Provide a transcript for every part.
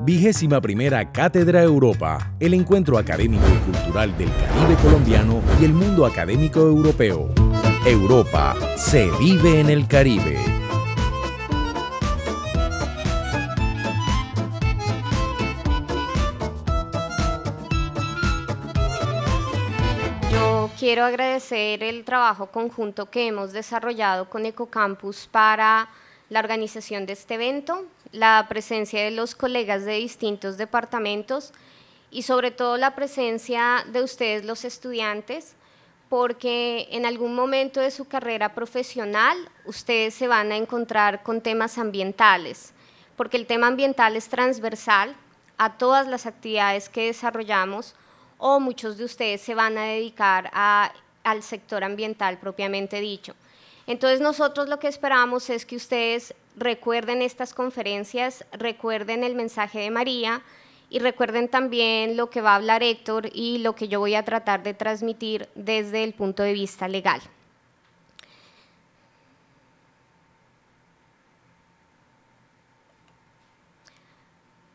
21ª Cátedra Europa, el encuentro académico y cultural del Caribe colombiano y el mundo académico europeo. Europa se vive en el Caribe. Quiero agradecer el trabajo conjunto que hemos desarrollado con Ecocampus para la organización de este evento, la presencia de los colegas de distintos departamentos y sobre todo la presencia de ustedes los estudiantes, porque en algún momento de su carrera profesional ustedes se van a encontrar con temas ambientales, porque el tema ambiental es transversal a todas las actividades que desarrollamos, o muchos de ustedes se van a dedicar al sector ambiental propiamente dicho. Entonces nosotros lo que esperamos es que ustedes recuerden estas conferencias, recuerden el mensaje de María y recuerden también lo que va a hablar Héctor y lo que yo voy a tratar de transmitir desde el punto de vista legal.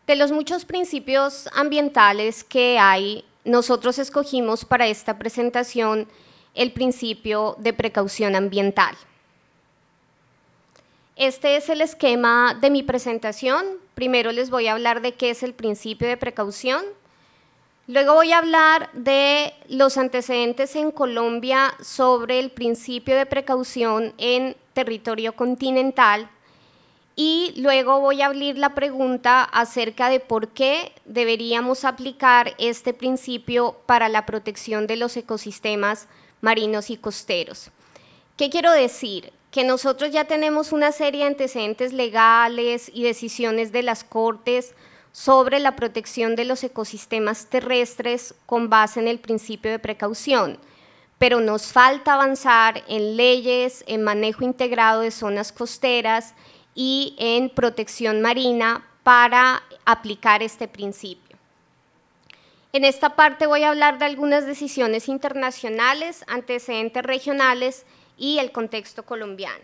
De los muchos principios ambientales que hay, nosotros escogimos para esta presentación el principio de precaución ambiental. Este es el esquema de mi presentación. Primero les voy a hablar de qué es el principio de precaución. Luego voy a hablar de los antecedentes en Colombia sobre el principio de precaución en territorio continental. Y luego voy a abrir la pregunta acerca de por qué deberíamos aplicar este principio para la protección de los ecosistemas marinos y costeros. ¿Qué quiero decir? Que nosotros ya tenemos una serie de antecedentes legales y decisiones de las Cortes sobre la protección de los ecosistemas terrestres con base en el principio de precaución, pero nos falta avanzar en leyes, en manejo integrado de zonas costeras y en protección marina para aplicar este principio. En esta parte voy a hablar de algunas decisiones internacionales, antecedentes regionales y el contexto colombiano.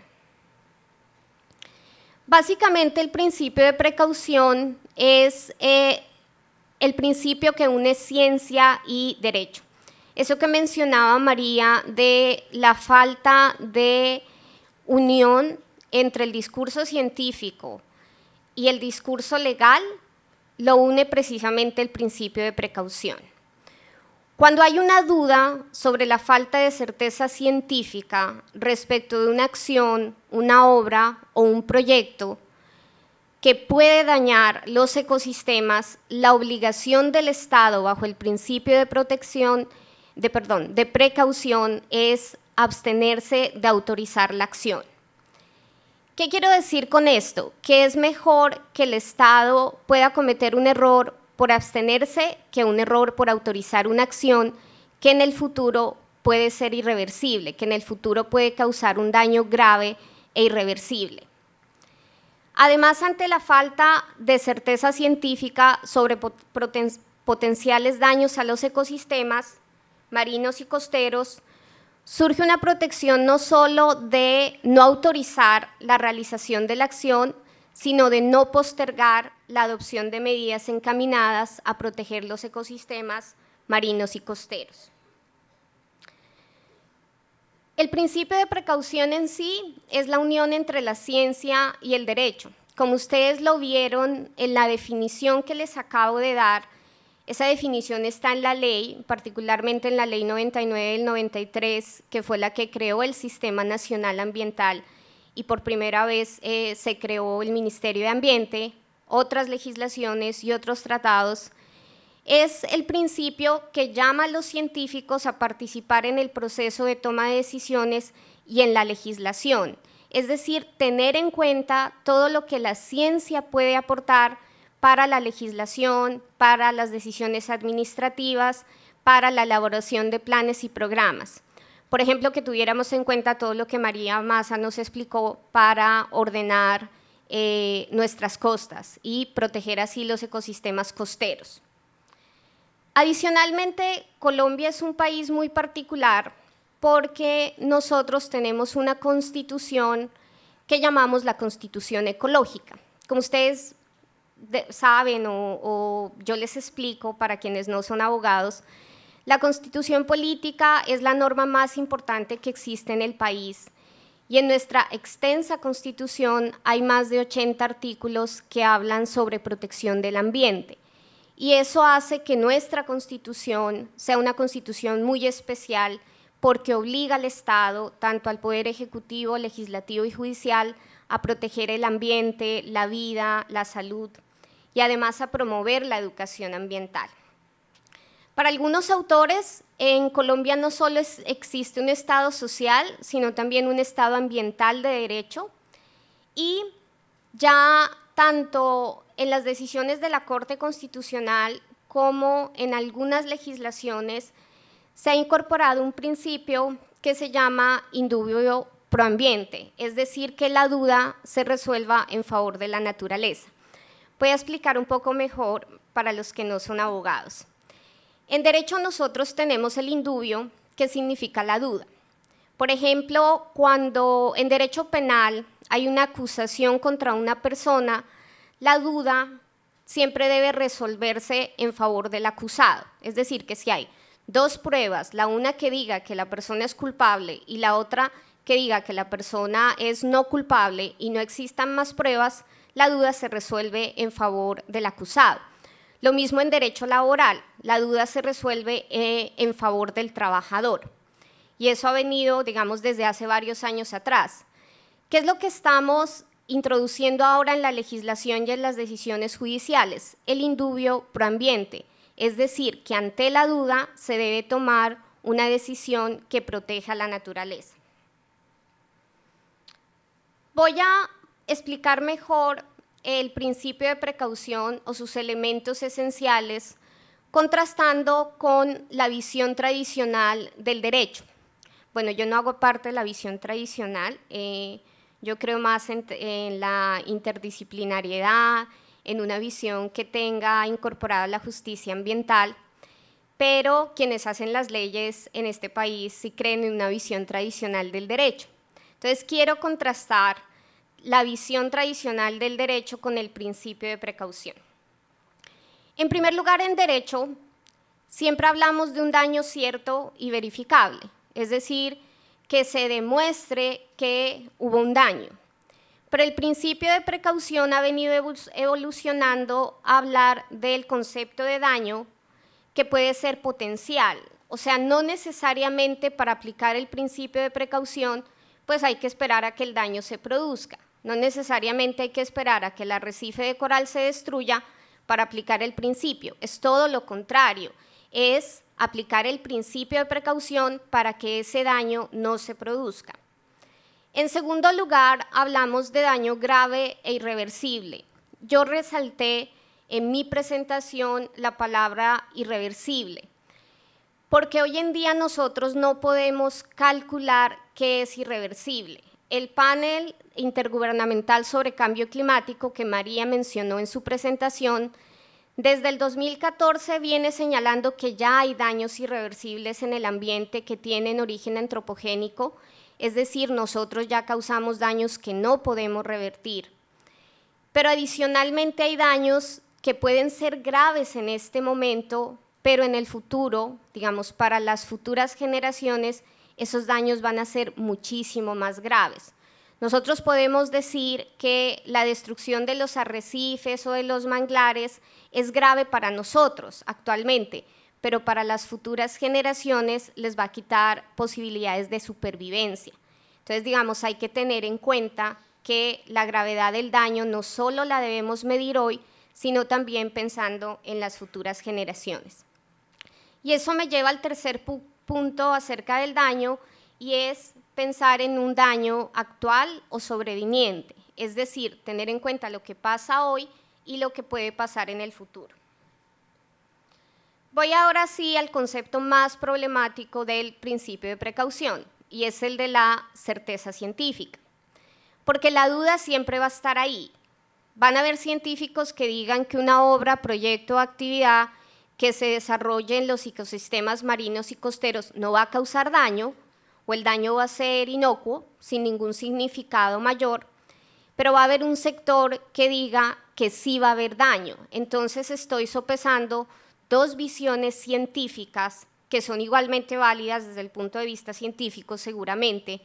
Básicamente el principio de precaución es el principio que une ciencia y derecho. Eso que mencionaba María de la falta de unión entre el discurso científico y el discurso legal, lo une precisamente el principio de precaución. Cuando hay una duda sobre la falta de certeza científica respecto de una acción, una obra o un proyecto que puede dañar los ecosistemas, la obligación del Estado bajo el principio de precaución es abstenerse de autorizar la acción. ¿Qué quiero decir con esto? Que es mejor que el Estado pueda cometer un error por abstenerse que un error por autorizar una acción que en el futuro puede ser irreversible, que en el futuro puede causar un daño grave e irreversible. Además, ante la falta de certeza científica sobre potenciales daños a los ecosistemas marinos y costeros, surge una protección no solo de no autorizar la realización de la acción, sino de no postergar la adopción de medidas encaminadas a proteger los ecosistemas marinos y costeros. El principio de precaución en sí es la unión entre la ciencia y el derecho. Como ustedes lo vieron en la definición que les acabo de dar, esa definición está en la ley, particularmente en la Ley 99 del 93, que fue la que creó el Sistema Nacional Ambiental y por primera vez se creó el Ministerio de Ambiente, otras legislaciones y otros tratados. Es el principio que llama a los científicos a participar en el proceso de toma de decisiones y en la legislación, es decir, tener en cuenta todo lo que la ciencia puede aportar para la legislación, para las decisiones administrativas, para la elaboración de planes y programas. Por ejemplo, que tuviéramos en cuenta todo lo que María Maza nos explicó para ordenar nuestras costas y proteger así los ecosistemas costeros. Adicionalmente, Colombia es un país muy particular porque nosotros tenemos una constitución que llamamos la Constitución Ecológica. Como ustedes saben o yo les explico para quienes no son abogados, la Constitución Política es la norma más importante que existe en el país y en nuestra extensa Constitución hay más de 80 artículos que hablan sobre protección del ambiente. Y eso hace que nuestra Constitución sea una Constitución muy especial porque obliga al Estado, tanto al Poder Ejecutivo, Legislativo y Judicial, a proteger el ambiente, la vida, la salud y además a promover la educación ambiental. Para algunos autores, en Colombia no solo existe un Estado social, sino también un Estado ambiental de derecho y ya tanto en las decisiones de la Corte Constitucional como en algunas legislaciones se ha incorporado un principio que se llama indubio pro ambiente, es decir, que la duda se resuelva en favor de la naturaleza. Voy a explicar un poco mejor para los que no son abogados. En derecho nosotros tenemos el indubio, que significa la duda. Por ejemplo, cuando en derecho penal hay una acusación contra una persona, la duda siempre debe resolverse en favor del acusado. Es decir, que si hay dos pruebas, la una que diga que la persona es culpable y la otra que diga que la persona es no culpable y no existan más pruebas, la duda se resuelve en favor del acusado. Lo mismo en derecho laboral, la duda se resuelve en favor del trabajador. Y eso ha venido, digamos, desde hace varios años atrás. ¿Qué es lo que estamos introduciendo ahora en la legislación y en las decisiones judiciales? El indubio pro ambiente, es decir, que ante la duda se debe tomar una decisión que proteja la naturaleza. Voy a explicar mejor el principio de precaución o sus elementos esenciales, contrastando con la visión tradicional del derecho. Bueno, yo no hago parte de la visión tradicional, yo creo más en la interdisciplinariedad, en una visión que tenga incorporada la justicia ambiental, pero quienes hacen las leyes en este país sí creen en una visión tradicional del derecho. Entonces quiero contrastar la visión tradicional del derecho con el principio de precaución. En primer lugar, en derecho siempre hablamos de un daño cierto y verificable, es decir, que se demuestre que hubo un daño. Pero el principio de precaución ha venido evolucionando a hablar del concepto de daño que puede ser potencial, o sea, no necesariamente para aplicar el principio de precaución, pues hay que esperar a que el daño se produzca. No necesariamente hay que esperar a que el arrecife de coral se destruya para aplicar el principio, es todo lo contrario, es aplicar el principio de precaución para que ese daño no se produzca. En segundo lugar, hablamos de daño grave e irreversible. Yo resalté en mi presentación la palabra irreversible, porque hoy en día nosotros no podemos calcular qué es irreversible. El panel intergubernamental sobre cambio climático que María mencionó en su presentación, desde el 2014 viene señalando que ya hay daños irreversibles en el ambiente que tienen origen antropogénico, es decir, nosotros ya causamos daños que no podemos revertir. Pero adicionalmente hay daños que pueden ser graves en este momento, pero en el futuro, digamos, para las futuras generaciones, esos daños van a ser muchísimo más graves. Nosotros podemos decir que la destrucción de los arrecifes o de los manglares es grave para nosotros actualmente, pero para las futuras generaciones les va a quitar posibilidades de supervivencia. Entonces, digamos, hay que tener en cuenta que la gravedad del daño no solo la debemos medir hoy, sino también pensando en las futuras generaciones. Y eso me lleva al tercer punto acerca del daño, y es pensar en un daño actual o sobreviniente, es decir, tener en cuenta lo que pasa hoy y lo que puede pasar en el futuro. Voy ahora sí al concepto más problemático del principio de precaución, y es el de la certeza científica, porque la duda siempre va a estar ahí. Van a haber científicos que digan que una obra, proyecto o actividad que se desarrolle en los ecosistemas marinos y costeros no va a causar daño, o el daño va a ser inocuo, sin ningún significado mayor, pero va a haber un sector que diga que sí va a haber daño. Entonces estoy sopesando dos visiones científicas que son igualmente válidas desde el punto de vista científico seguramente,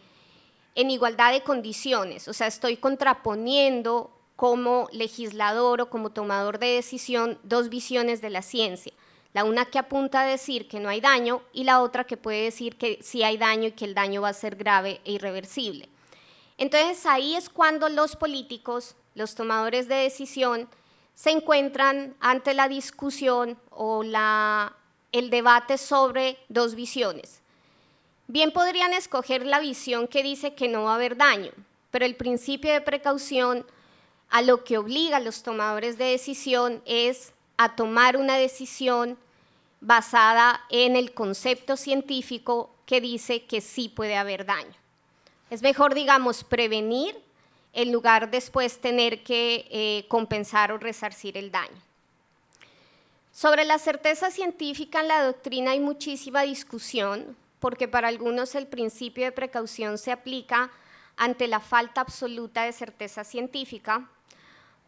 en igualdad de condiciones. O sea, estoy contraponiendo como legislador o como tomador de decisión dos visiones de la ciencia. La una que apunta a decir que no hay daño y la otra que puede decir que sí hay daño y que el daño va a ser grave e irreversible. Entonces ahí es cuando los políticos, los tomadores de decisión, se encuentran ante la discusión o el debate sobre dos visiones. Bien podrían escoger la visión que dice que no va a haber daño, pero el principio de precaución a lo que obliga a los tomadores de decisión es a tomar una decisión basada en el concepto científico que dice que sí puede haber daño. Es mejor, digamos, prevenir en lugar de después tener que compensar o resarcir el daño. Sobre la certeza científica en la doctrina hay muchísima discusión, porque para algunos el principio de precaución se aplica ante la falta absoluta de certeza científica,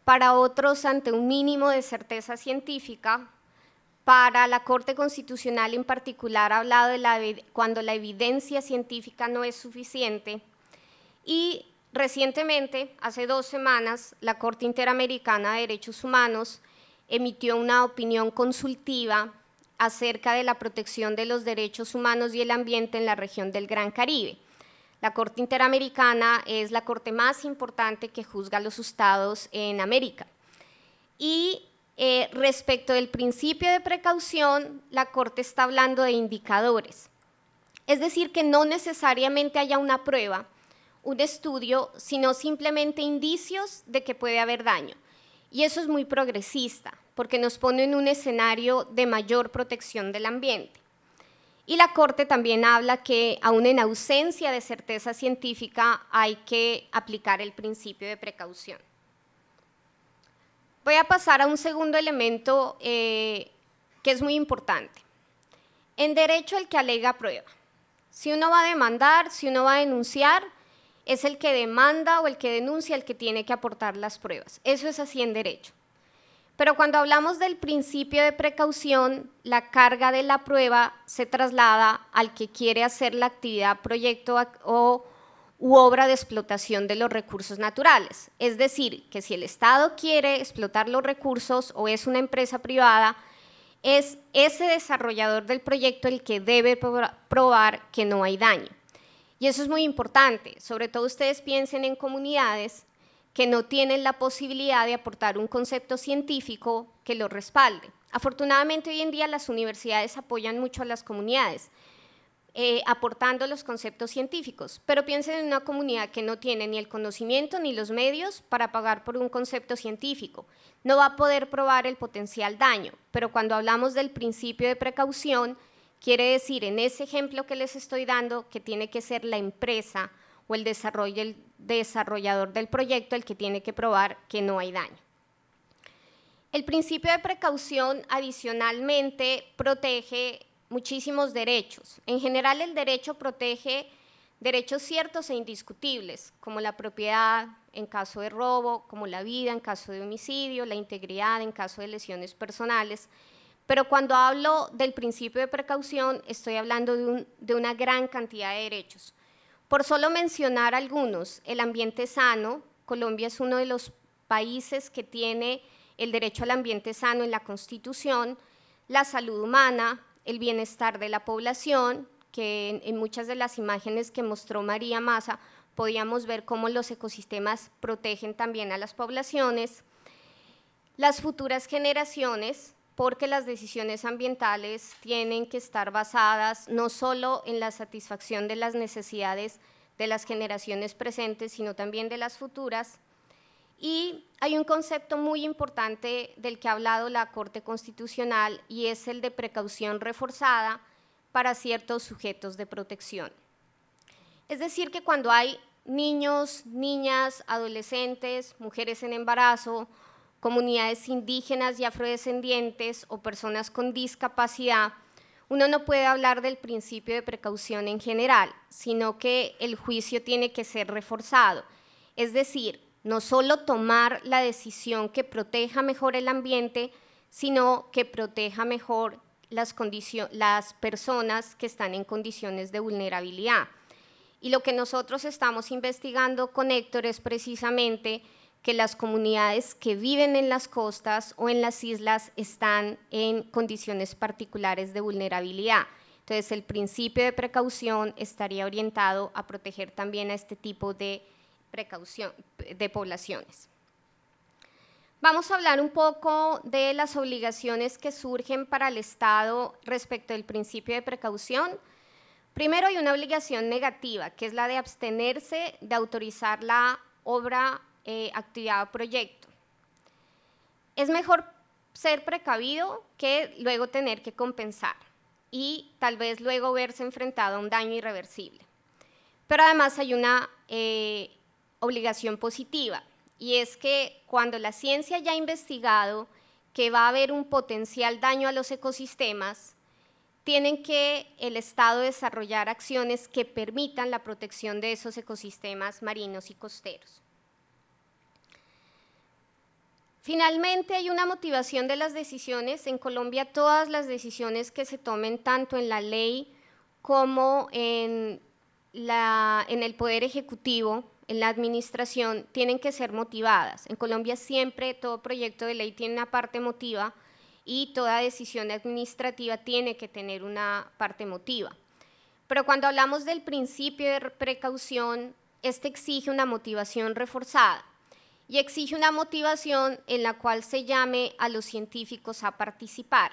para otros ante un mínimo de certeza científica. Para la Corte Constitucional en particular ha hablado de cuando la evidencia científica no es suficiente. Y recientemente, hace 2 semanas, la Corte Interamericana de Derechos Humanos emitió una opinión consultiva acerca de la protección de los derechos humanos y el ambiente en la región del Gran Caribe. La Corte Interamericana es la corte más importante que juzga a los estados en América. Y respecto del principio de precaución, la Corte está hablando de indicadores. Es decir, que no necesariamente haya una prueba, un estudio, sino simplemente indicios de que puede haber daño. Y eso es muy progresista, porque nos pone en un escenario de mayor protección del ambiente. Y la Corte también habla que, aún en ausencia de certeza científica, hay que aplicar el principio de precaución. Voy a pasar a un segundo elemento que es muy importante. En derecho, el que alega prueba. Si uno va a demandar, si uno va a denunciar, es el que demanda o el que denuncia el que tiene que aportar las pruebas. Eso es así en derecho. Pero cuando hablamos del principio de precaución, la carga de la prueba se traslada al que quiere hacer la actividad, proyecto u obra de explotación de los recursos naturales. Es decir, que si el Estado quiere explotar los recursos o es una empresa privada, es ese desarrollador del proyecto el que debe probar que no hay daño. Y eso es muy importante, sobre todo ustedes piensen en comunidades que no tienen la posibilidad de aportar un concepto científico que lo respalde. Afortunadamente hoy en día las universidades apoyan mucho a las comunidades, aportando los conceptos científicos, pero piensen en una comunidad que no tiene ni el conocimiento ni los medios para pagar por un concepto científico. No va a poder probar el potencial daño, pero cuando hablamos del principio de precaución, quiere decir en ese ejemplo que les estoy dando que tiene que ser la empresa o el desarrollador del proyecto el que tiene que probar que no hay daño. El principio de precaución adicionalmente protege muchísimos derechos. En general el derecho protege derechos ciertos e indiscutibles, como la propiedad en caso de robo, como la vida en caso de homicidio, la integridad en caso de lesiones personales. Pero cuando hablo del principio de precaución estoy hablando de una gran cantidad de derechos. Por solo mencionar algunos, el ambiente sano. Colombia es uno de los países que tiene el derecho al ambiente sano en la Constitución, la salud humana, el bienestar de la población, que en muchas de las imágenes que mostró María Maza podíamos ver cómo los ecosistemas protegen también a las poblaciones, las futuras generaciones, porque las decisiones ambientales tienen que estar basadas no solo en la satisfacción de las necesidades de las generaciones presentes, sino también de las futuras. Y hay un concepto muy importante del que ha hablado la Corte Constitucional y es el de precaución reforzada para ciertos sujetos de protección. Es decir, que cuando hay niños, niñas, adolescentes, mujeres en embarazo, comunidades indígenas y afrodescendientes o personas con discapacidad, uno no puede hablar del principio de precaución en general, sino que el juicio tiene que ser reforzado. Es decir, no solo tomar la decisión que proteja mejor el ambiente, sino que proteja mejor las personas que están en condiciones de vulnerabilidad. Y lo que nosotros estamos investigando con Héctor es precisamente que las comunidades que viven en las costas o en las islas están en condiciones particulares de vulnerabilidad. Entonces, el principio de precaución estaría orientado a proteger también a este tipo de poblaciones. Vamos a hablar un poco de las obligaciones que surgen para el Estado respecto del principio de precaución. Primero hay una obligación negativa, que es la de abstenerse de autorizar la obra, actividad o proyecto. Es mejor ser precavido que luego tener que compensar y tal vez luego verse enfrentado a un daño irreversible. Pero además hay una obligación positiva, y es que cuando la ciencia ya ha investigado que va a haber un potencial daño a los ecosistemas, tienen que el Estado desarrollar acciones que permitan la protección de esos ecosistemas marinos y costeros. Finalmente, hay una motivación de las decisiones. En Colombia, todas las decisiones que se tomen tanto en la ley como en el Poder Ejecutivo, en la administración, tienen que ser motivadas. En Colombia siempre todo proyecto de ley tiene una parte emotiva y toda decisión administrativa tiene que tener una parte emotiva. Pero cuando hablamos del principio de precaución, este exige una motivación reforzada y exige una motivación en la cual se llame a los científicos a participar,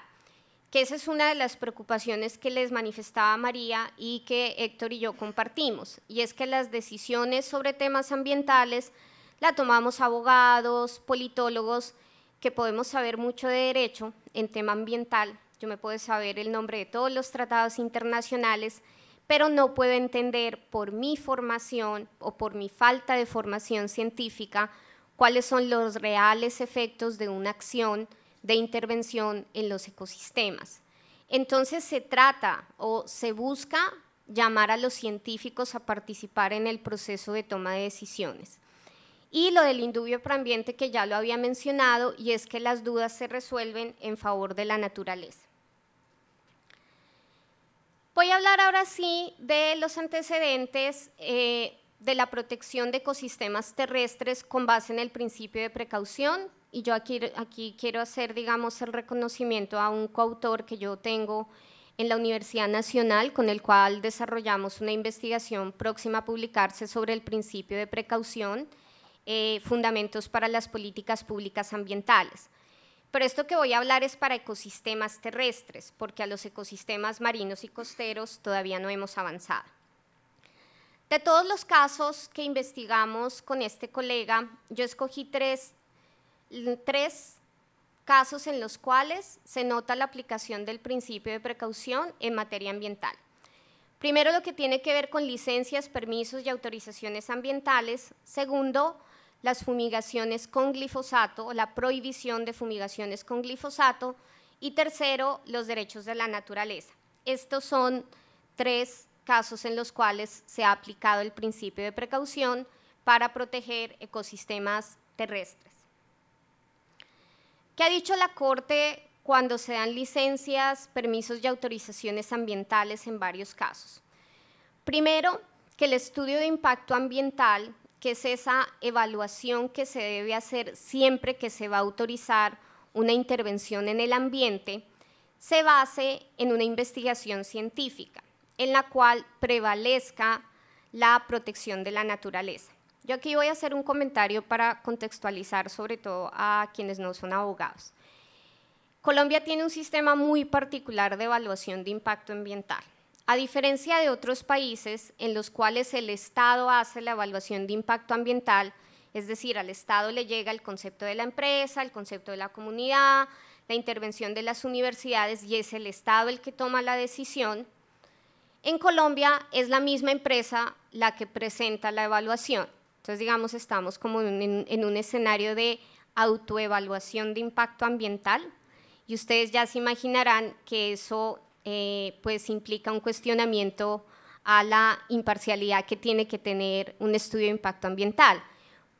que esa es una de las preocupaciones que les manifestaba María y que Héctor y yo compartimos, y es que las decisiones sobre temas ambientales la tomamos abogados, politólogos, que podemos saber mucho de derecho en tema ambiental. Yo me puedo saber el nombre de todos los tratados internacionales, pero no puedo entender por mi formación o por mi falta de formación científica cuáles son los reales efectos de una acción de intervención en los ecosistemas. Entonces se trata o se busca llamar a los científicos a participar en el proceso de toma de decisiones. Y lo del indubio proambiente, que ya lo había mencionado, y es que las dudas se resuelven en favor de la naturaleza. Voy a hablar ahora sí de los antecedentes de la protección de ecosistemas terrestres con base en el principio de precaución, y yo aquí quiero hacer, digamos, el reconocimiento a un coautor que yo tengo en la Universidad Nacional, con el cual desarrollamos una investigación próxima a publicarse sobre el principio de precaución, fundamentos para las políticas públicas ambientales. Pero esto que voy a hablar es para ecosistemas terrestres, porque a los ecosistemas marinos y costeros todavía no hemos avanzado. De todos los casos que investigamos con este colega, yo escogí tres casos en los cuales se nota la aplicación del principio de precaución en materia ambiental. Primero, lo que tiene que ver con licencias, permisos y autorizaciones ambientales. Segundo, las fumigaciones con glifosato o la prohibición de fumigaciones con glifosato. Y tercero, los derechos de la naturaleza. Estos son tres casos en los cuales se ha aplicado el principio de precaución para proteger ecosistemas terrestres. ¿Qué ha dicho la Corte cuando se dan licencias, permisos y autorizaciones ambientales en varios casos? Primero, que el estudio de impacto ambiental, que es esa evaluación que se debe hacer siempre que se va a autorizar una intervención en el ambiente, se base en una investigación científica, en la cual prevalezca la protección de la naturaleza. Yo aquí voy a hacer un comentario para contextualizar sobre todo a quienes no son abogados. Colombia tiene un sistema muy particular de evaluación de impacto ambiental. A diferencia de otros países en los cuales el Estado hace la evaluación de impacto ambiental, es decir, al Estado le llega el concepto de la empresa, el concepto de la comunidad, la intervención de las universidades y es el Estado el que toma la decisión. En Colombia es la misma empresa la que presenta la evaluación. Entonces, digamos, estamos como en un escenario de autoevaluación de impacto ambiental y ustedes ya se imaginarán que eso pues implica un cuestionamiento a la imparcialidad que tiene que tener un estudio de impacto ambiental.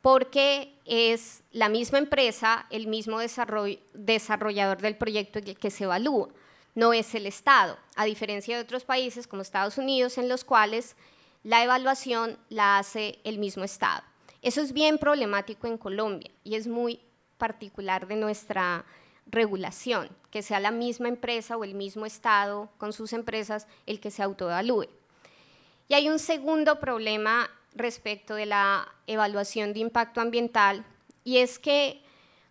porque es la misma empresa, el mismo desarrollador del proyecto el que se evalúa, no es el Estado, a diferencia de otros países como Estados Unidos, en los cuales la evaluación la hace el mismo Estado. Eso es bien problemático en Colombia y es muy particular de nuestra regulación, que sea la misma empresa o el mismo Estado con sus empresas el que se autoevalúe. Y hay un segundo problema respecto de la evaluación de impacto ambiental, y es que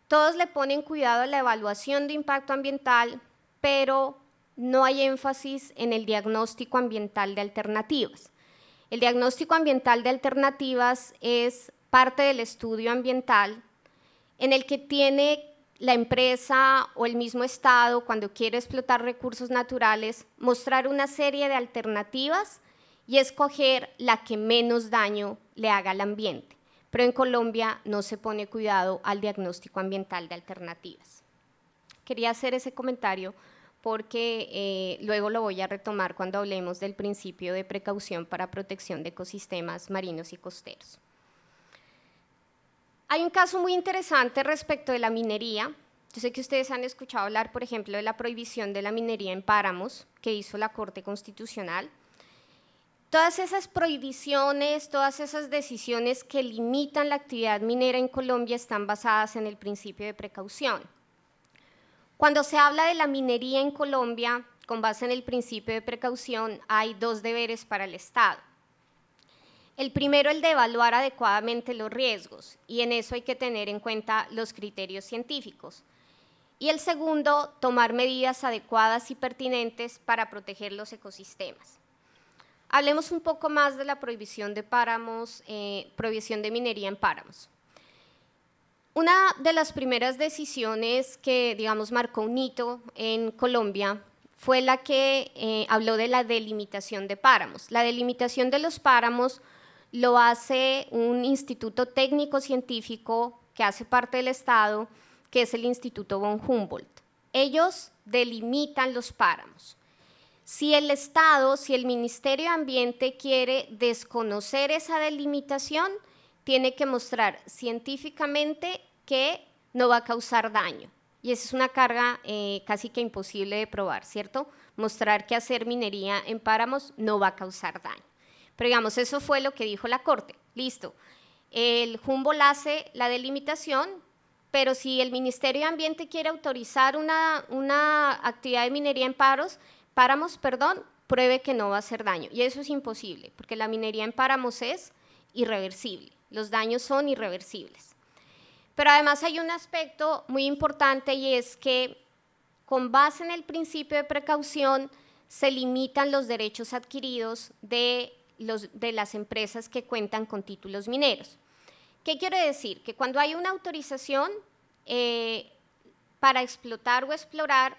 todos le ponen cuidado a la evaluación de impacto ambiental, pero no hay énfasis en el diagnóstico ambiental de alternativas. El diagnóstico ambiental de alternativas es parte del estudio ambiental en el que tiene la empresa o el mismo Estado, cuando quiere explotar recursos naturales, mostrar una serie de alternativas y escoger la que menos daño le haga al ambiente. Pero en Colombia no se pone cuidado al diagnóstico ambiental de alternativas. Quería hacer ese comentario porque luego lo voy a retomar cuando hablemos del principio de precaución para protección de ecosistemas marinos y costeros. Hay un caso muy interesante respecto de la minería. Yo sé que ustedes han escuchado hablar, por ejemplo, de la prohibición de la minería en páramos que hizo la Corte Constitucional. Todas esas prohibiciones, todas esas decisiones que limitan la actividad minera en Colombia están basadas en el principio de precaución. Cuando se habla de la minería en Colombia, con base en el principio de precaución, hay dos deberes para el Estado. El primero, el de evaluar adecuadamente los riesgos, y en eso hay que tener en cuenta los criterios científicos. Y el segundo, tomar medidas adecuadas y pertinentes para proteger los ecosistemas. Hablemos un poco más de la prohibición de páramos, prohibición de minería en páramos. Una de las primeras decisiones que, digamos, marcó un hito en Colombia fue la que habló de la delimitación de páramos. La delimitación de los páramos lo hace un instituto técnico científico que hace parte del Estado, que es el Instituto von Humboldt. Ellos delimitan los páramos. Si el Estado, si el Ministerio de Ambiente quiere desconocer esa delimitación, tiene que mostrar científicamente que no va a causar daño. Y esa es una carga casi que imposible de probar, ¿cierto? Mostrar que hacer minería en páramos no va a causar daño. Pero digamos, eso fue lo que dijo la Corte. Listo. El Humboldt hace la delimitación, pero si el Ministerio de Ambiente quiere autorizar una actividad de minería en páramos, pruebe que no va a hacer daño. Y eso es imposible, porque la minería en páramos es irreversible. Los daños son irreversibles. Pero además hay un aspecto muy importante, y es que con base en el principio de precaución se limitan los derechos adquiridos de las empresas que cuentan con títulos mineros. ¿Qué quiere decir? Que cuando hay una autorización para explotar o explorar,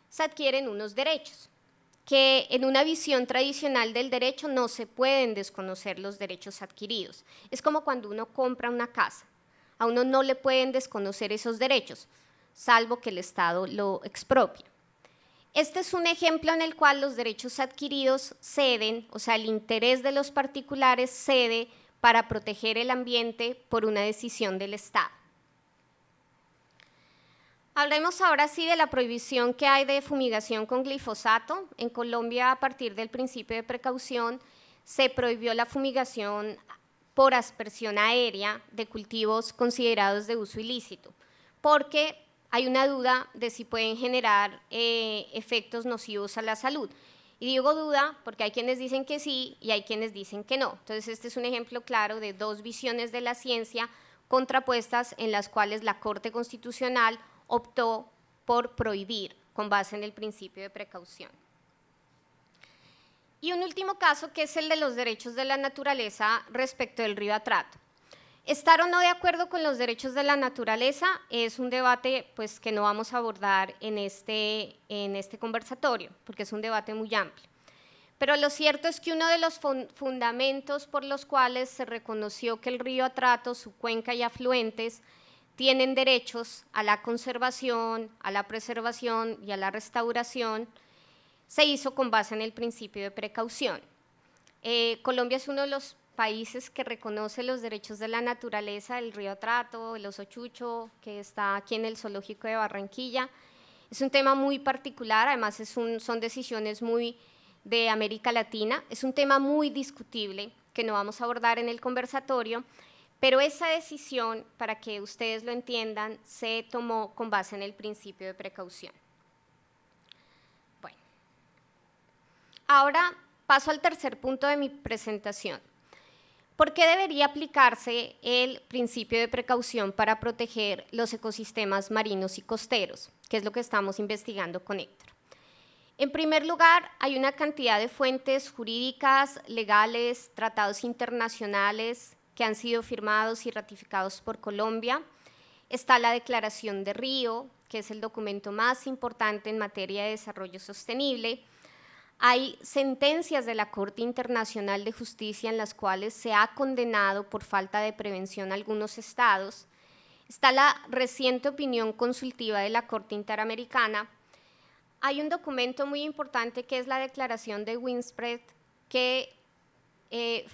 se adquieren unos derechos, que en una visión tradicional del derecho no se pueden desconocer los derechos adquiridos. Es como cuando uno compra una casa, a uno no le pueden desconocer esos derechos, salvo que el Estado lo expropie. Este es un ejemplo en el cual los derechos adquiridos ceden, o sea, el interés de los particulares cede para proteger el ambiente por una decisión del Estado. Hablemos ahora sí de la prohibición que hay de fumigación con glifosato. En Colombia, a partir del principio de precaución, se prohibió la fumigación por aspersión aérea de cultivos considerados de uso ilícito, porque hay una duda de si pueden generar efectos nocivos a la salud. Y digo duda porque hay quienes dicen que sí y hay quienes dicen que no. Entonces, este es un ejemplo claro de dos visiones de la ciencia contrapuestas en las cuales la Corte Constitucional optó por prohibir con base en el principio de precaución. Y un último caso, que es el de los derechos de la naturaleza respecto del río Atrato. Estar o no de acuerdo con los derechos de la naturaleza es un debate pues, que no vamos a abordar en este conversatorio, porque es un debate muy amplio. Pero lo cierto es que uno de los fundamentos por los cuales se reconoció que el río Atrato, su cuenca y afluentes tienen derechos a la conservación, a la preservación y a la restauración, se hizo con base en el principio de precaución. Colombia es uno de los países que reconoce los derechos de la naturaleza, el río Atrato, el oso chucho, que está aquí en el zoológico de Barranquilla. Es un tema muy particular, además son decisiones muy de América Latina. Es un tema muy discutible que no vamos a abordar en el conversatorio, pero esa decisión, para que ustedes lo entiendan, se tomó con base en el principio de precaución. Bueno, ahora paso al tercer punto de mi presentación. ¿Por qué debería aplicarse el principio de precaución para proteger los ecosistemas marinos y costeros? Que es lo que estamos investigando con Héctor. En primer lugar, hay una cantidad de fuentes jurídicas, legales, tratados internacionales que han sido firmados y ratificados por Colombia. Está la Declaración de Río, que es el documento más importante en materia de desarrollo sostenible. Hay sentencias de la Corte Internacional de Justicia en las cuales se ha condenado por falta de prevención a algunos estados. Está la reciente opinión consultiva de la Corte Interamericana. Hay un documento muy importante que es la Declaración de Winspread, que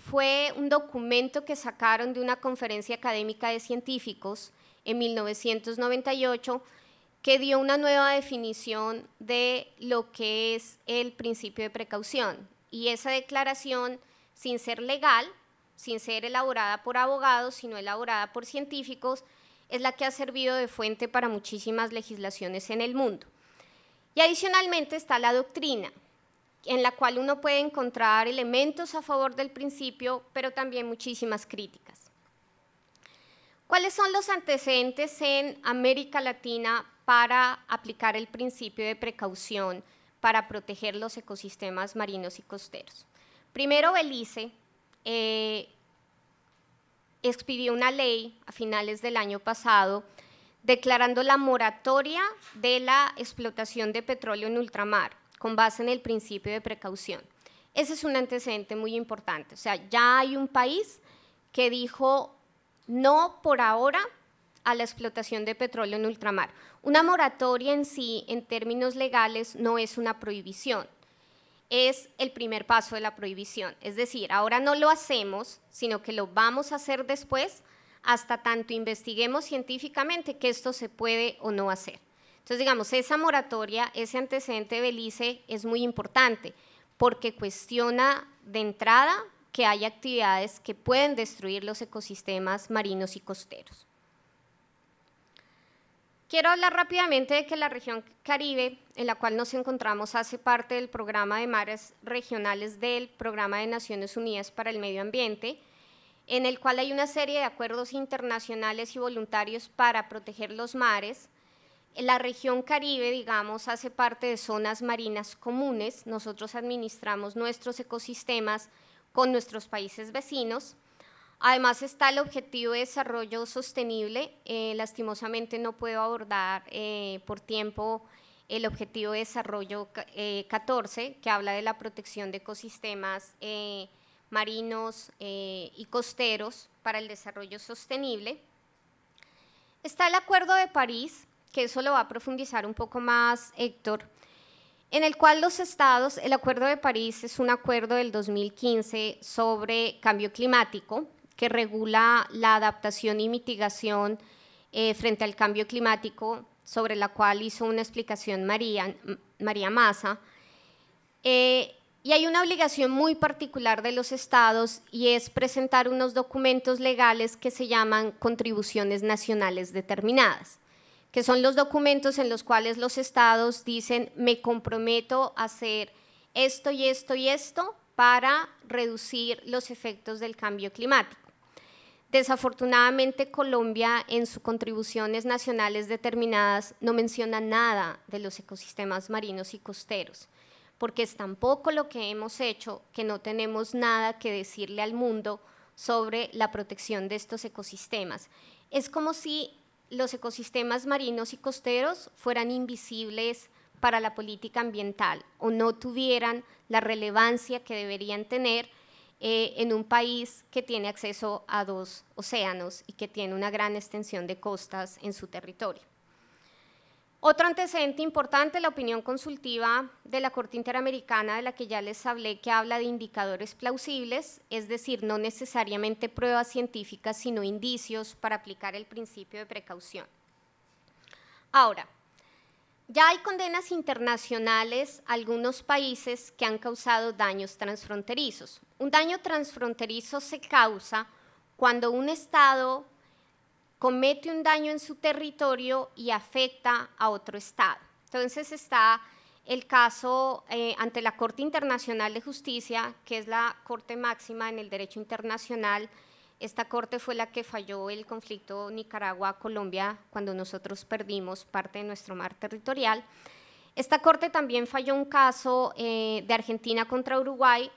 fue un documento que sacaron de una conferencia académica de científicos en 1998, que dio una nueva definición de lo que es el principio de precaución. Y esa declaración, sin ser legal, sin ser elaborada por abogados, sino elaborada por científicos, es la que ha servido de fuente para muchísimas legislaciones en el mundo. Y adicionalmente está la doctrina, en la cual uno puede encontrar elementos a favor del principio, pero también muchísimas críticas. ¿Cuáles son los antecedentes en América Latina para aplicar el principio de precaución para proteger los ecosistemas marinos y costeros? Primero, Belice expidió una ley a finales del año pasado declarando la moratoria de la explotación de petróleo en ultramar con base en el principio de precaución. Ese es un antecedente muy importante, o sea, ya hay un país que dijo no por ahora a la explotación de petróleo en ultramar. Una moratoria en sí, en términos legales, no es una prohibición, es el primer paso de la prohibición. Es decir, ahora no lo hacemos, sino que lo vamos a hacer después, hasta tanto investiguemos científicamente que esto se puede o no hacer. Entonces, digamos, esa moratoria, ese antecedente de Belice es muy importante, porque cuestiona de entrada que hay actividades que pueden destruir los ecosistemas marinos y costeros. Quiero hablar rápidamente de que la región Caribe, en la cual nos encontramos, hace parte del programa de mares regionales del Programa de Naciones Unidas para el Medio Ambiente, en el cual hay una serie de acuerdos internacionales y voluntarios para proteger los mares. La región Caribe, digamos, hace parte de zonas marinas comunes. Nosotros administramos nuestros ecosistemas con nuestros países vecinos. Además está el Objetivo de Desarrollo Sostenible. Lastimosamente no puedo abordar por tiempo el Objetivo de Desarrollo 14, que habla de la protección de ecosistemas marinos y costeros para el desarrollo sostenible. Está el Acuerdo de París, que eso lo va a profundizar un poco más Héctor, en el cual los estados, el Acuerdo de París es un acuerdo del 2015 sobre cambio climático, que regula la adaptación y mitigación frente al cambio climático, sobre la cual hizo una explicación María Maza. Y hay una obligación muy particular de los estados y es presentar unos documentos legales que se llaman contribuciones nacionales determinadas, que son los documentos en los cuales los estados dicen me comprometo a hacer esto y esto y esto para reducir los efectos del cambio climático. Desafortunadamente Colombia en sus contribuciones nacionales determinadas no menciona nada de los ecosistemas marinos y costeros, porque es tan poco lo que hemos hecho que no tenemos nada que decirle al mundo sobre la protección de estos ecosistemas. Es como si los ecosistemas marinos y costeros fueran invisibles para la política ambiental o no tuvieran la relevancia que deberían tener en un país que tiene acceso a 2 océanos y que tiene una gran extensión de costas en su territorio. Otro antecedente importante, la opinión consultiva de la Corte Interamericana, de la que ya les hablé, que habla de indicadores plausibles, es decir, no necesariamente pruebas científicas, sino indicios para aplicar el principio de precaución. Ahora, ya hay condenas internacionales a algunos países que han causado daños transfronterizos. Un daño transfronterizo se causa cuando un Estado comete un daño en su territorio y afecta a otro Estado. Entonces está el caso ante la Corte Internacional de Justicia, que es la corte máxima en el derecho internacional. Esta corte fue la que falló el conflicto Nicaragua-Colombia cuando nosotros perdimos parte de nuestro mar territorial. Esta corte también falló un caso de Argentina contra Uruguay,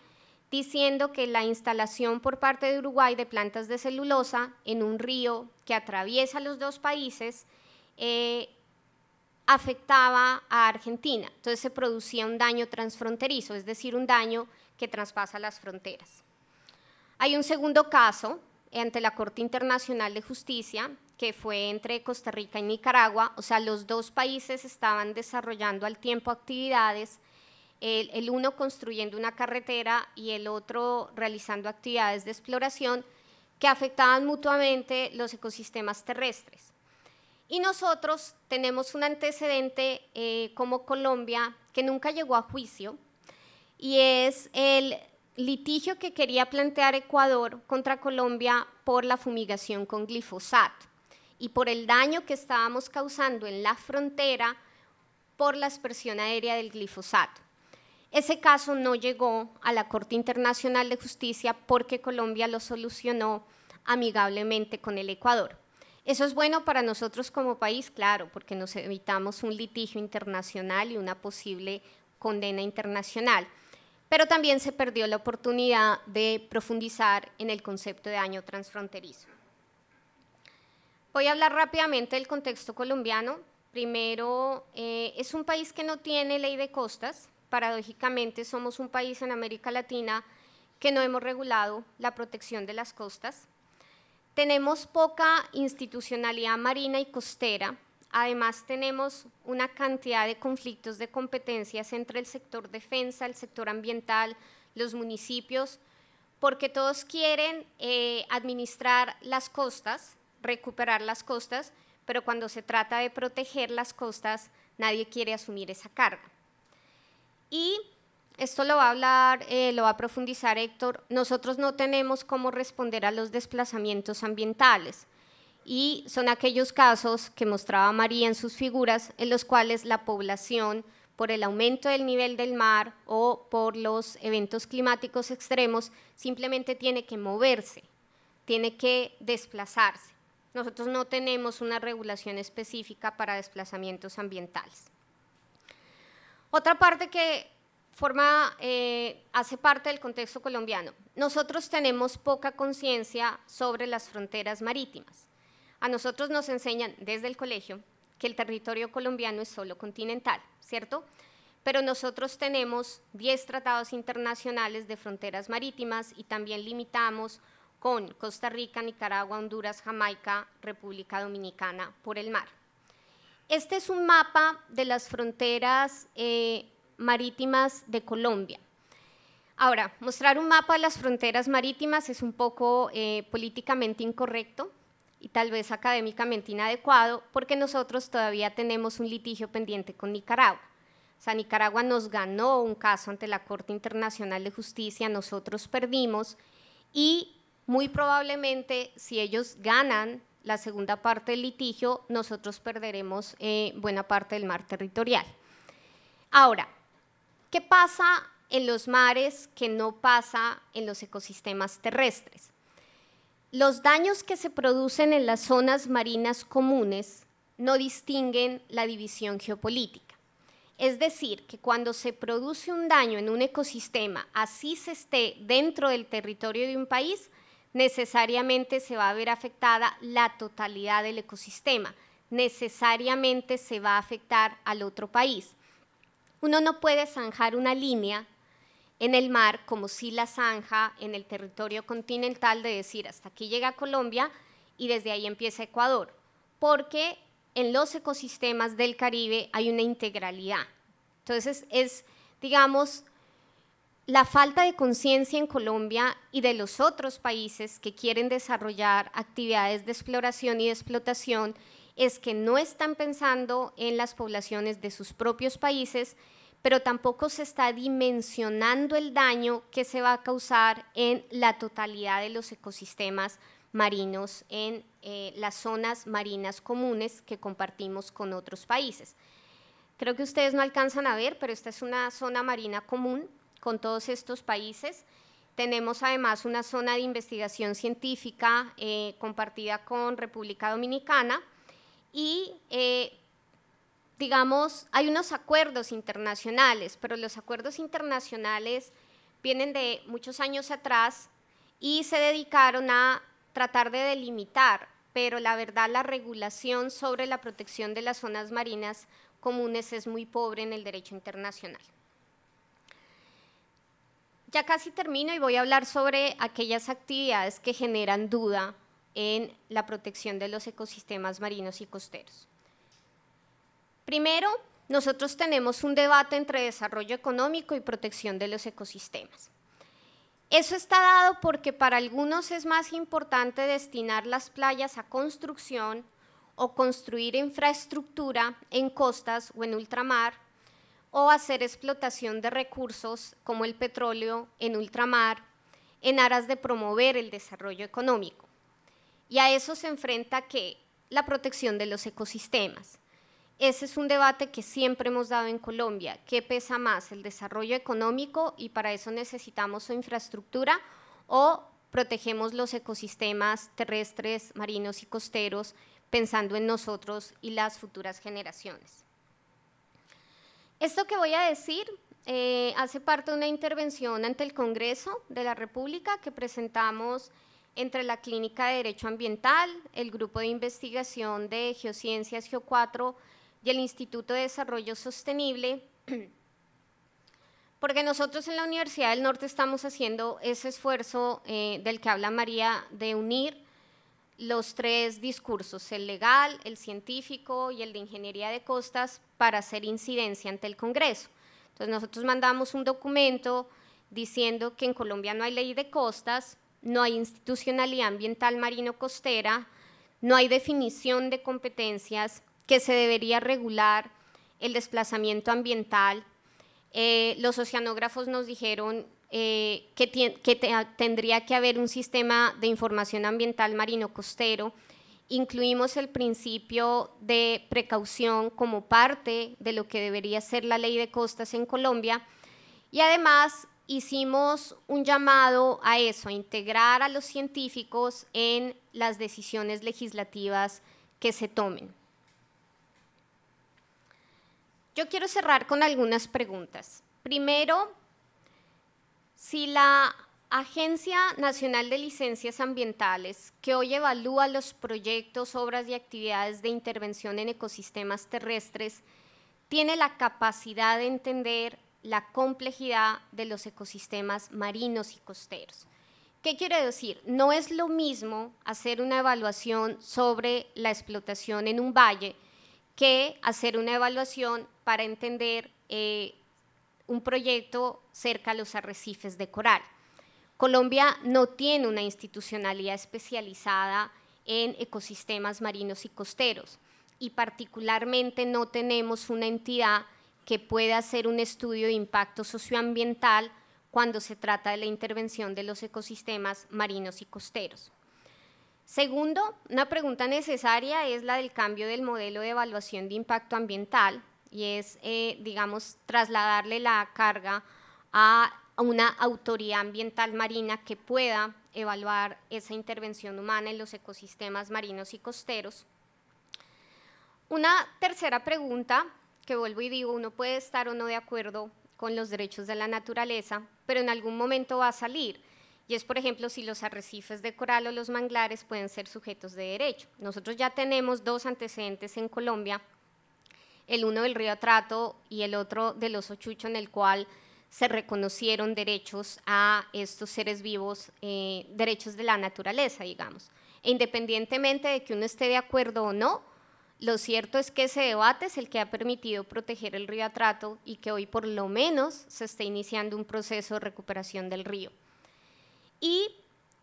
diciendo que la instalación por parte de Uruguay de plantas de celulosa en un río que atraviesa los dos países afectaba a Argentina. Entonces se producía un daño transfronterizo, es decir, un daño que traspasa las fronteras. Hay un segundo caso ante la Corte Internacional de Justicia, que fue entre Costa Rica y Nicaragua, o sea, los dos países estaban desarrollando al tiempo actividades, el uno construyendo una carretera y el otro realizando actividades de exploración que afectaban mutuamente los ecosistemas terrestres. Y nosotros tenemos un antecedente como Colombia que nunca llegó a juicio, y es el litigio que quería plantear Ecuador contra Colombia por la fumigación con glifosato y por el daño que estábamos causando en la frontera por la aspersión aérea del glifosato. Ese caso no llegó a la Corte Internacional de Justicia porque Colombia lo solucionó amigablemente con el Ecuador. Eso es bueno para nosotros como país, claro, porque nos evitamos un litigio internacional y una posible condena internacional, pero también se perdió la oportunidad de profundizar en el concepto de daño transfronterizo. Voy a hablar rápidamente del contexto colombiano. Primero, es un país que no tiene ley de costas. Paradójicamente, somos un país en América Latina que no hemos regulado la protección de las costas. Tenemos poca institucionalidad marina y costera. Además, tenemos una cantidad de conflictos de competencias entre el sector defensa, el sector ambiental, los municipios, porque todos quieren administrar las costas, recuperar las costas, pero cuando se trata de proteger las costas, nadie quiere asumir esa carga. Y esto lo va a hablar, lo va a profundizar Héctor. Nosotros no tenemos cómo responder a los desplazamientos ambientales, y son aquellos casos que mostraba María en sus figuras, en los cuales la población, por el aumento del nivel del mar o por los eventos climáticos extremos, simplemente tiene que moverse, tiene que desplazarse. Nosotros no tenemos una regulación específica para desplazamientos ambientales. Otra parte que hace parte del contexto colombiano. Nosotros tenemos poca conciencia sobre las fronteras marítimas. A nosotros nos enseñan desde el colegio que el territorio colombiano es solo continental, ¿cierto? Pero nosotros tenemos 10 tratados internacionales de fronteras marítimas y también limitamos con Costa Rica, Nicaragua, Honduras, Jamaica, República Dominicana por el mar. Este es un mapa de las fronteras marítimas de Colombia. Ahora, mostrar un mapa de las fronteras marítimas es un poco políticamente incorrecto y tal vez académicamente inadecuado, porque nosotros todavía tenemos un litigio pendiente con Nicaragua. O sea, Nicaragua nos ganó un caso ante la Corte Internacional de Justicia, nosotros perdimos, y muy probablemente si ellos ganan la segunda parte del litigio, nosotros perderemos buena parte del mar territorial. Ahora, ¿qué pasa en los mares que no pasa en los ecosistemas terrestres? Los daños que se producen en las zonas marinas comunes no distinguen la división geopolítica. Es decir, que cuando se produce un daño en un ecosistema, así se esté dentro del territorio de un país, necesariamente se va a ver afectada la totalidad del ecosistema, necesariamente se va a afectar al otro país. Uno no puede zanjar una línea en el mar como si la zanja en el territorio continental, de decir hasta aquí llega Colombia y desde ahí empieza Ecuador, porque en los ecosistemas del Caribe hay una integralidad. Entonces es, digamos, la falta de conciencia en Colombia y de los otros países que quieren desarrollar actividades de exploración y de explotación es que no están pensando en las poblaciones de sus propios países, pero tampoco se está dimensionando el daño que se va a causar en la totalidad de los ecosistemas marinos en las zonas marinas comunes que compartimos con otros países. Creo que ustedes no alcanzan a ver, pero esta es una zona marina común con todos estos países. Tenemos además una zona de investigación científica compartida con República Dominicana y digamos, hay unos acuerdos internacionales, pero los acuerdos internacionales vienen de muchos años atrás y se dedicaron a tratar de delimitar, pero la verdad la regulación sobre la protección de las zonas marinas comunes es muy pobre en el derecho internacional. Ya casi termino y voy a hablar sobre aquellas actividades que generan duda en la protección de los ecosistemas marinos y costeros. Primero, nosotros tenemos un debate entre desarrollo económico y protección de los ecosistemas. Eso está dado porque para algunos es más importante destinar las playas a construcción o construir infraestructura en costas o en ultramar, o hacer explotación de recursos como el petróleo en ultramar en aras de promover el desarrollo económico. Y a eso se enfrenta ¿qué? La protección de los ecosistemas. Ese es un debate que siempre hemos dado en Colombia. ¿Qué pesa más? ¿El desarrollo económico y para eso necesitamos su infraestructura o protegemos los ecosistemas terrestres, marinos y costeros pensando en nosotros y las futuras generaciones? Esto que voy a decir hace parte de una intervención ante el Congreso de la República que presentamos entre la Clínica de Derecho Ambiental, el Grupo de Investigación de Geociencias Geo4 y el Instituto de Desarrollo Sostenible, porque nosotros en la Universidad del Norte estamos haciendo ese esfuerzo del que habla María de unir los tres discursos, el legal, el científico y el de ingeniería de costas, para hacer incidencia ante el Congreso. Entonces nosotros mandamos un documento diciendo que en Colombia no hay ley de costas, no hay institucionalidad ambiental marino-costera, no hay definición de competencias, que se debería regular el desplazamiento ambiental. Los oceanógrafos nos dijeron que tendría que haber un sistema de información ambiental marino-costero. Incluimos el principio de precaución como parte de lo que debería ser la ley de costas en Colombia y además hicimos un llamado a eso, a integrar a los científicos en las decisiones legislativas que se tomen. Yo quiero cerrar con algunas preguntas. Primero, si la Agencia Nacional de Licencias Ambientales, que hoy evalúa los proyectos, obras y actividades de intervención en ecosistemas terrestres, tiene la capacidad de entender la complejidad de los ecosistemas marinos y costeros. ¿Qué quiere decir? No es lo mismo hacer una evaluación sobre la explotación en un valle que hacer una evaluación para entender un proyecto cerca a los arrecifes de coral. Colombia no tiene una institucionalidad especializada en ecosistemas marinos y costeros y particularmente no tenemos una entidad que pueda hacer un estudio de impacto socioambiental cuando se trata de la intervención de los ecosistemas marinos y costeros. Segundo, una pregunta necesaria es la del cambio del modelo de evaluación de impacto ambiental y es, digamos, trasladarle la carga a una autoridad ambiental marina que pueda evaluar esa intervención humana en los ecosistemas marinos y costeros. Una tercera pregunta, que vuelvo y digo, uno puede estar o no de acuerdo con los derechos de la naturaleza, pero en algún momento va a salir, y es, por ejemplo, si los arrecifes de coral o los manglares pueden ser sujetos de derecho. Nosotros ya tenemos dos antecedentes en Colombia, el uno del río Atrato y el otro del oso chucho, en el cual se reconocieron derechos a estos seres vivos, derechos de la naturaleza, digamos. E independientemente de que uno esté de acuerdo o no, Lo cierto es que ese debate es el que ha permitido proteger el río Atrato y que hoy por lo menos se está iniciando un proceso de recuperación del río. Y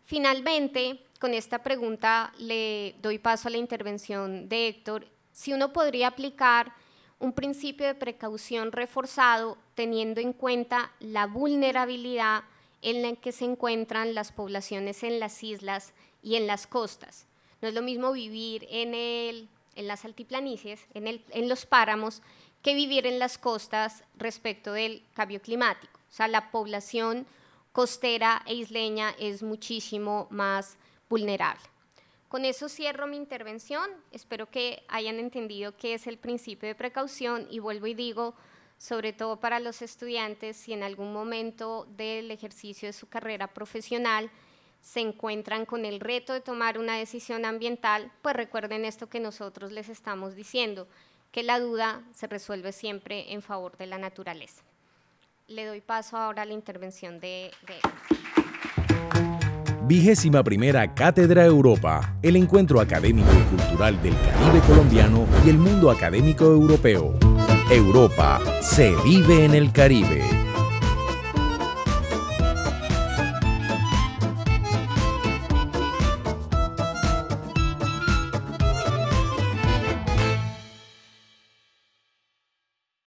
finalmente, con esta pregunta le doy paso a la intervención de Héctor, si uno podría aplicar un principio de precaución reforzado teniendo en cuenta la vulnerabilidad en la que se encuentran las poblaciones en las islas y en las costas. No es lo mismo vivir en las altiplanicies, en los páramos, que vivir en las costas respecto del cambio climático. O sea, la población costera e isleña es muchísimo más vulnerable. Con eso cierro mi intervención. Espero que hayan entendido qué es el principio de precaución y vuelvo y digo, sobre todo para los estudiantes, si en algún momento del ejercicio de su carrera profesional se encuentran con el reto de tomar una decisión ambiental, pues recuerden esto que nosotros les estamos diciendo, que la duda se resuelve siempre en favor de la naturaleza. Le doy paso ahora a la intervención de 21ª Cátedra Europa, el encuentro académico y cultural del Caribe colombiano y el mundo académico europeo. Europa se vive en el Caribe.